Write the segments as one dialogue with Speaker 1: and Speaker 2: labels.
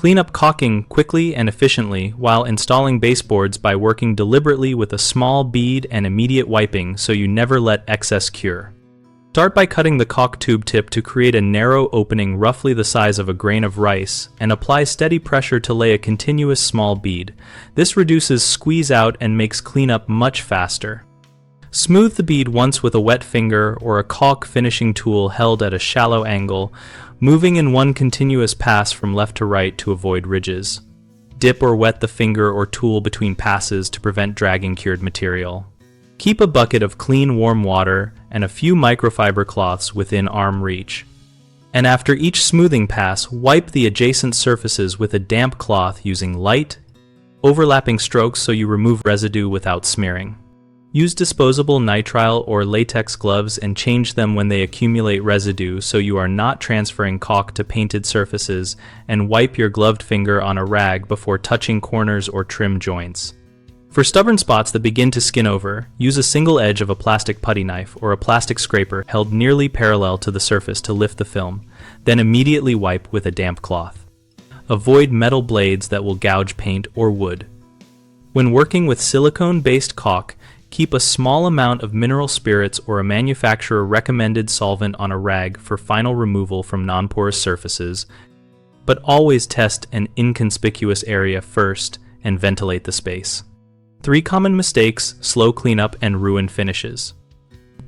Speaker 1: Clean up caulking quickly and efficiently while installing baseboards by working deliberately with a small bead and immediate wiping so you never let excess cure. Start by cutting the caulk tube tip to create a narrow opening roughly the size of a grain of rice and apply steady pressure to lay a continuous small bead. This reduces squeeze out and makes cleanup much faster. Smooth the bead once with a wet finger or a caulk finishing tool held at a shallow angle, moving in one continuous pass from left to right to avoid ridges. Dip or wet the finger or tool between passes to prevent dragging cured material. Keep a bucket of clean warm water and a few microfiber cloths within arm reach. And after each smoothing pass, wipe the adjacent surfaces with a damp cloth using light, overlapping strokes so you remove residue without smearing. Use disposable nitrile or latex gloves and change them when they accumulate residue so you are not transferring caulk to painted surfaces, and wipe your gloved finger on a rag before touching corners or trim joints. For stubborn spots that begin to skin over, use a single edge of a plastic putty knife or a plastic scraper held nearly parallel to the surface to lift the film, then immediately wipe with a damp cloth. Avoid metal blades that will gouge paint or wood. When working with silicone-based caulk, keep a small amount of mineral spirits or a manufacturer-recommended solvent on a rag for final removal from non-porous surfaces, but always test an inconspicuous area first and ventilate the space. 3 common mistakes: slow cleanup and ruined finishes.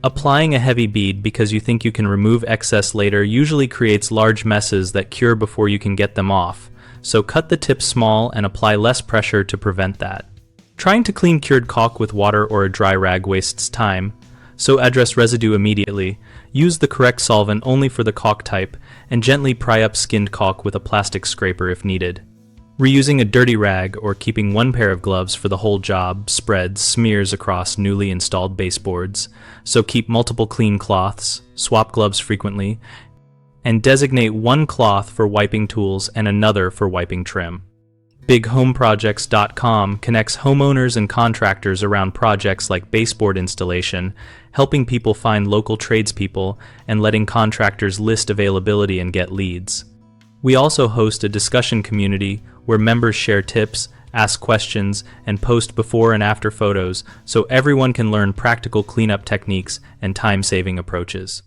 Speaker 1: Applying a heavy bead because you think you can remove excess later usually creates large messes that cure before you can get them off, so cut the tip small and apply less pressure to prevent that. Trying to clean cured caulk with water or a dry rag wastes time, so address residue immediately, use the correct solvent only for the caulk type, and gently pry up skinned caulk with a plastic scraper if needed. Reusing a dirty rag or keeping one pair of gloves for the whole job spreads smears across newly installed baseboards, so keep multiple clean cloths, swap gloves frequently, and designate one cloth for wiping tools and another for wiping trim. BigHomeProjects.com connects homeowners and contractors around projects like baseboard installation, helping people find local tradespeople and letting contractors list availability and get leads. We also host a discussion community where members share tips, ask questions, and post before and after photos so everyone can learn practical cleanup techniques and time-saving approaches.